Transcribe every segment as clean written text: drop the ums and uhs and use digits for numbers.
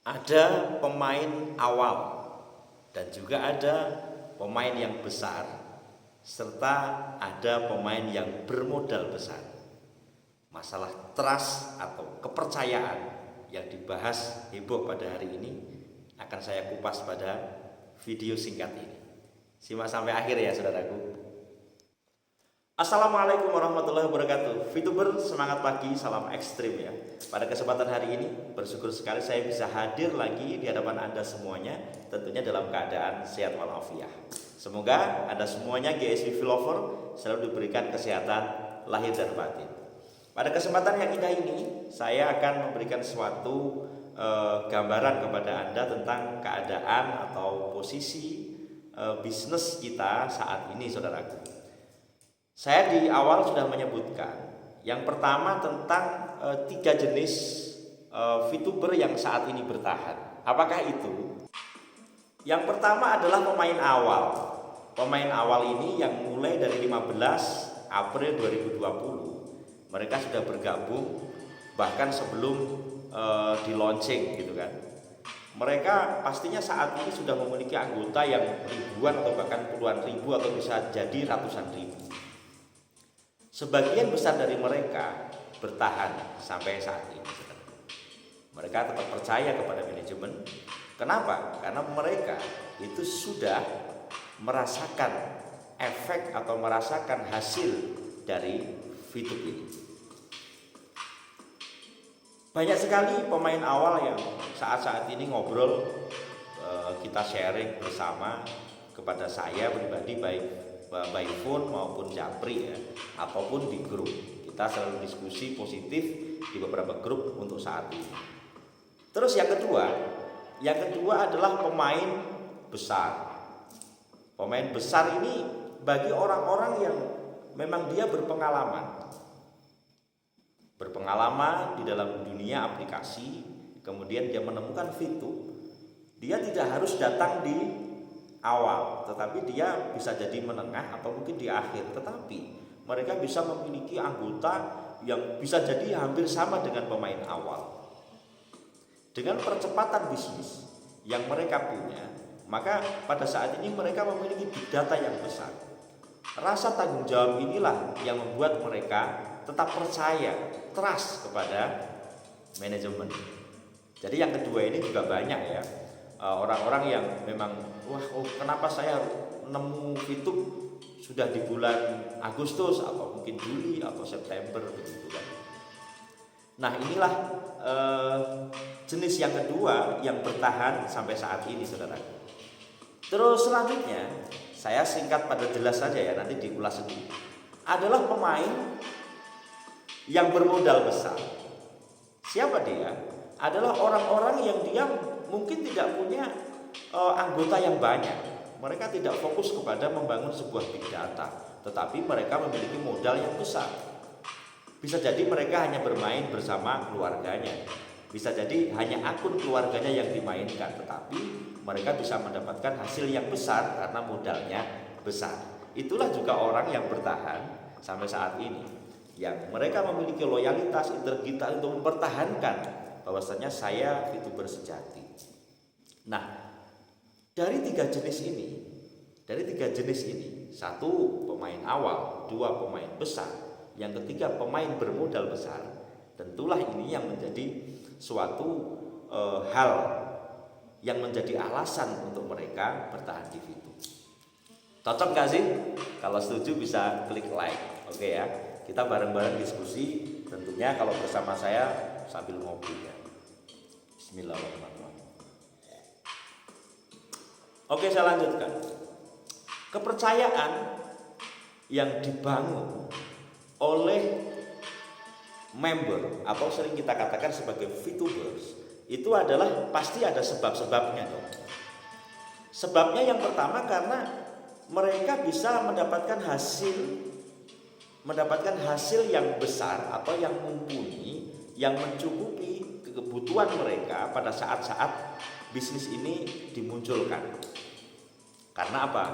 Ada pemain awal dan juga ada pemain yang besar, serta ada pemain yang bermodal besar. Masalah trust atau kepercayaan yang dibahas heboh pada hari ini akan saya kupas pada video singkat ini. Simak sampai akhir ya saudaraku. Assalamualaikum warahmatullahi wabarakatuh. VTuber semangat pagi, salam ekstrim ya. Pada kesempatan hari ini bersyukur sekali saya bisa hadir lagi di hadapan Anda semuanya, tentunya dalam keadaan sehat walafiat. Semoga Anda semuanya GSBV lover selalu diberikan kesehatan lahir dan batin. Pada kesempatan yang indah ini saya akan memberikan suatu gambaran kepada Anda tentang keadaan atau posisi bisnis kita saat ini saudaraku. Saya di awal sudah menyebutkan yang pertama tentang 3 jenis VTuber yang saat ini bertahan. Apakah itu? Yang pertama adalah pemain awal. Pemain awal ini yang mulai dari 15 April 2020 mereka sudah bergabung bahkan sebelum di launching gitu kan. Mereka pastinya saat ini sudah memiliki anggota yang ribuan atau bahkan puluhan ribu atau bisa jadi ratusan ribu. Sebagian besar dari mereka bertahan sampai saat ini. Mereka tetap percaya kepada manajemen. Kenapa? Karena mereka itu sudah merasakan efek atau merasakan hasil dari VTuber ini. Banyak sekali pemain awal yang saat-saat ini ngobrol, kita sharing bersama kepada saya pribadi baik by phone maupun japri ya, ataupun di grup. Kita selalu diskusi positif di beberapa grup untuk saat ini. Terus yang kedua adalah pemain besar. Pemain besar ini bagi orang-orang yang memang dia berpengalaman di dalam dunia aplikasi, kemudian dia menemukan fitur. Dia tidak harus datang di awal, tetapi dia bisa jadi menengah atau mungkin di akhir, tetapi mereka bisa memiliki anggota yang bisa jadi hampir sama dengan pemain awal. Dengan percepatan bisnis yang mereka punya, maka pada saat ini mereka memiliki big data yang besar. Rasa tanggung jawab inilah yang membuat mereka tetap percaya, trust kepada manajemen. Jadi yang kedua ini juga banyak ya, orang-orang yang memang kenapa saya nemu itu sudah di bulan Agustus atau mungkin Juli atau September begitu kan. Nah inilah jenis yang kedua yang bertahan sampai saat ini saudara. Terus selanjutnya saya singkat pada jelas saja ya, nanti diulas sedikit. Adalah pemain yang bermodal besar. Siapa dia? Adalah orang-orang yang dia mungkin tidak punya anggota yang banyak. Mereka tidak fokus kepada membangun sebuah big data, tetapi mereka memiliki modal yang besar. Bisa jadi mereka hanya bermain bersama keluarganya. Bisa jadi hanya akun keluarganya yang dimainkan, tetapi mereka bisa mendapatkan hasil yang besar karena modalnya besar. Itulah juga orang yang bertahan sampai saat ini, yang mereka memiliki loyalitas, integritas untuk mempertahankan bahwasanya saya VTuber sejati. Nah, dari tiga jenis ini, satu pemain awal, dua pemain besar, yang ketiga pemain bermodal besar, tentulah ini yang menjadi suatu hal yang menjadi alasan untuk mereka bertahan di VTuber. Cocok gak sih? Kalau setuju bisa klik like, oke ya. Kita bareng-bareng diskusi, tentunya kalau bersama saya sambil ngopi ya. Bismillahirrahmanirrahim. Oke, saya lanjutkan. Kepercayaan yang dibangun oleh member atau sering kita katakan sebagai VTubers itu adalah pasti ada sebab-sebabnya dong. Sebabnya yang pertama karena mereka bisa mendapatkan hasil yang besar atau yang mumpuni, yang mencukupi kebutuhan mereka pada saat-saat bisnis ini dimunculkan. Karena apa?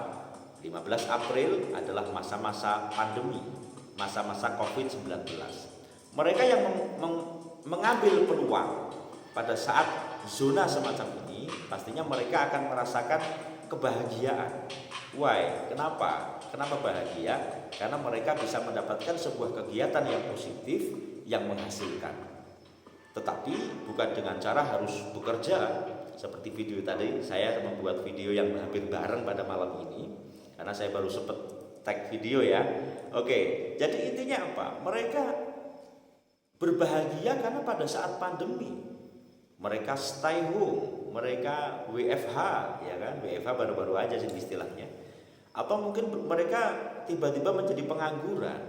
15 April adalah masa-masa pandemi, masa-masa COVID-19. Mereka yang mengambil peluang pada saat zona semacam ini, pastinya mereka akan merasakan kebahagiaan. Why? Kenapa? Kenapa bahagia? Karena mereka bisa mendapatkan sebuah kegiatan yang positif yang menghasilkan. Tetapi bukan dengan cara harus bekerja. Seperti video tadi, saya membuat video yang hampir bareng pada malam ini karena saya baru sempat tag video ya. Oke, jadi intinya apa? Mereka berbahagia karena pada saat pandemi mereka stay home, mereka WFH, ya kan? WFH baru-baru aja sih istilahnya. Atau mungkin mereka tiba-tiba menjadi pengangguran,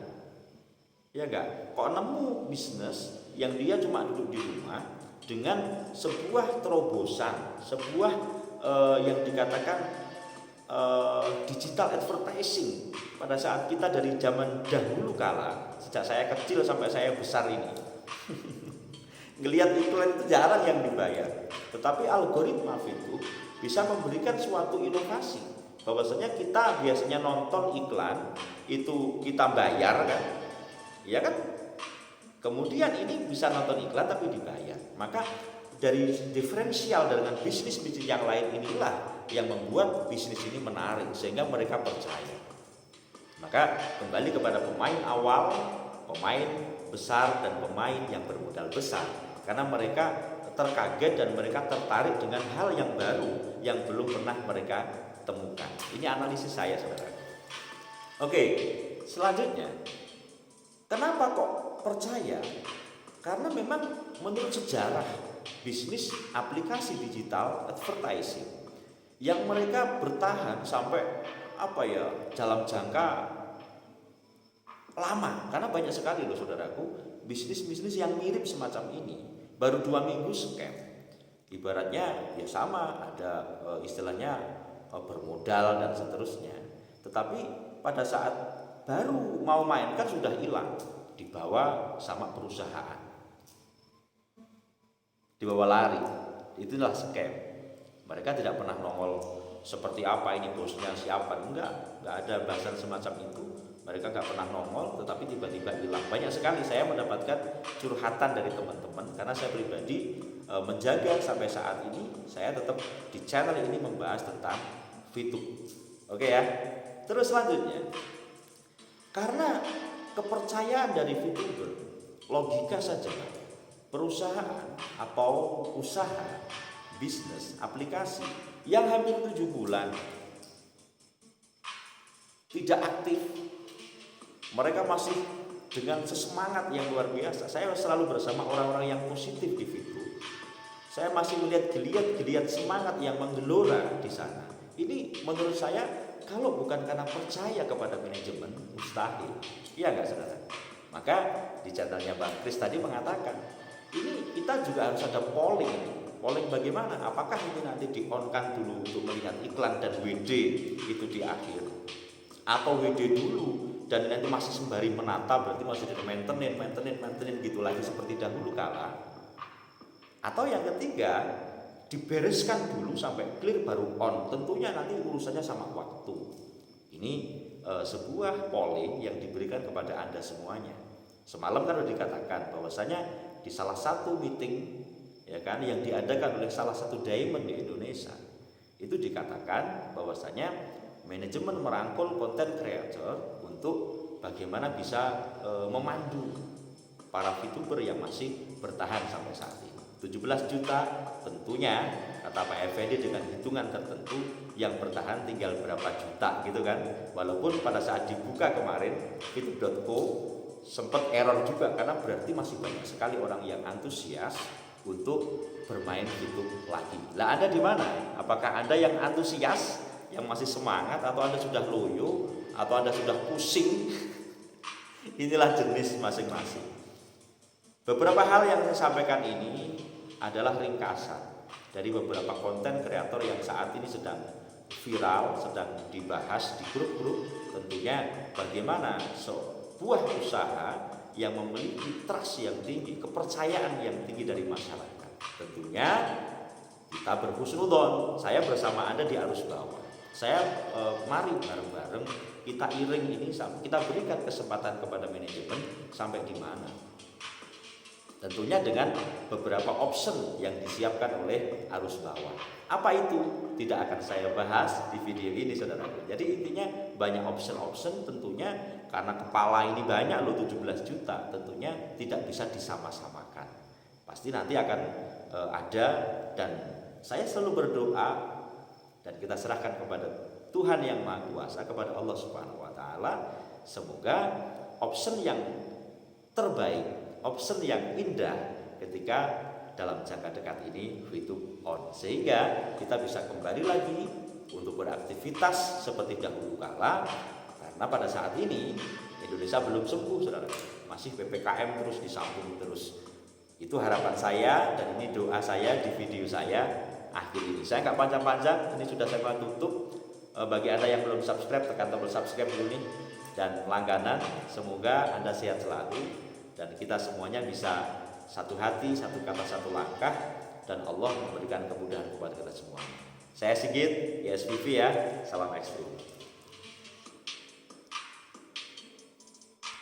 ya enggak? Kok nemu bisnis yang dia cuma duduk di rumah dengan sebuah terobosan, sebuah yang dikatakan digital advertising pada saat kita dari zaman dahulu kala, sejak saya kecil sampai saya besar ini ngelihat iklan itu jarang yang dibayar, tetapi algoritma Facebook bisa memberikan suatu inovasi bahwasanya kita biasanya nonton iklan itu kita bayar kan, ya kan, kemudian ini bisa nonton iklan tapi dibayar. Maka dari diferensial dengan bisnis-bisnis yang lain inilah yang membuat bisnis ini menarik sehingga mereka percaya. Maka kembali kepada pemain awal, pemain besar dan pemain yang bermodal besar, karena mereka terkaget dan mereka tertarik dengan hal yang baru yang belum pernah mereka temukan. Ini analisis saya, saudara. Oke, selanjutnya, kenapa kok percaya? Karena memang menurut sejarah bisnis aplikasi digital advertising yang mereka bertahan sampai dalam jangka lama, karena banyak sekali loh saudaraku bisnis-bisnis yang mirip semacam ini baru 2 minggu scam. Ibaratnya ya sama, ada istilahnya bermodal dan seterusnya, tetapi pada saat baru mau main kan sudah hilang, dibawa sama perusahaan, dibawa lari. Itulah scam. Mereka tidak pernah nongol seperti apa ini bosnya siapa, enggak ada bahasan semacam itu. Mereka enggak pernah nongol, tetapi tiba-tiba hilang. Banyak sekali saya mendapatkan curhatan dari teman-teman karena saya pribadi menjaga sampai saat ini. Saya tetap di channel ini membahas tentang VTuber. Oke ya. Terus selanjutnya, karena kepercayaan dari VTuber, logika saja perusahaan atau usaha bisnis aplikasi yang hampir 7 bulan tidak aktif, mereka masih dengan sesemangat yang luar biasa. Saya selalu bersama orang-orang yang positif di situ. Saya masih melihat geliat-geliat semangat yang menggelora di sana. Ini menurut saya kalau bukan karena percaya kepada manajemen, mustahil. Iya nggak saudara? Maka di channelnya Bang Kris tadi mengatakan, ini kita juga harus ada polling. Polling bagaimana? Apakah ini nanti di-on-kan dulu untuk melihat iklan dan WD itu di akhir, atau WD dulu dan nanti masih sembari menata, berarti masih di maintenance gitu lagi seperti dahulu kala. Atau yang ketiga, dibereskan dulu sampai clear baru on. Tentunya nanti urusannya sama waktu. Ini sebuah polling yang diberikan kepada Anda semuanya. Semalam kan sudah dikatakan bahwasanya di salah satu meeting ya kan yang diadakan oleh salah satu diamond di Indonesia, itu dikatakan bahwasanya manajemen merangkul konten creator untuk bagaimana bisa memandu para VTuber yang masih bertahan sampai saat ini. 17 juta tentunya kata Pak Effendi dengan hitungan tertentu, yang bertahan tinggal berapa juta gitu kan. Walaupun pada saat dibuka kemarin VTube.co sempat error juga, karena berarti masih banyak sekali orang yang antusias untuk bermain VTube lagi. Lah Anda di mana? Apakah Anda yang antusias, yang masih semangat, atau Anda sudah loyo, atau Anda sudah pusing? Inilah jenis masing-masing. Beberapa hal yang saya sampaikan ini adalah ringkasan dari beberapa konten kreator yang saat ini sedang viral, sedang dibahas di grup-grup. Tentunya bagaimana sebuah usaha yang memiliki trust yang tinggi, kepercayaan yang tinggi dari masyarakat. Tentunya kita berhusnudon. Saya bersama Anda di arus bawah. Saya mari bareng-bareng kita iring ini, kita berikan kesempatan kepada manajemen sampai di mana. Tentunya dengan beberapa option yang disiapkan oleh arus bawah. Apa itu? Tidak akan saya bahas di video ini, saudaraku. Jadi intinya banyak option tentunya karena kepala ini banyak loh, 17 juta. Tentunya tidak bisa disama-samakan. Pasti nanti akan ada, dan saya selalu berdoa dan kita serahkan kepada Tuhan yang Maha Kuasa, kepada Allah Subhanahu wa taala, semoga option yang terbaik, option yang indah ketika dalam jangka dekat ini YouTube on, sehingga kita bisa kembali lagi untuk beraktivitas seperti dahulu kala. Karena pada saat ini Indonesia belum sembuh, saudara, masih PPKM terus, disambung terus. Itu harapan saya dan ini doa saya di video saya akhir ini. Saya nggak panjang-panjang, ini sudah saya tutup. Bagi Anda yang belum subscribe, tekan tombol subscribe dulu nih, dan langganan. Semoga Anda sehat selalu dan kita semuanya bisa satu hati, satu kata, satu langkah, dan Allah memberikan kemudahan kepada kita semua. Saya Sigit, YSPV ya, salam ekstrim.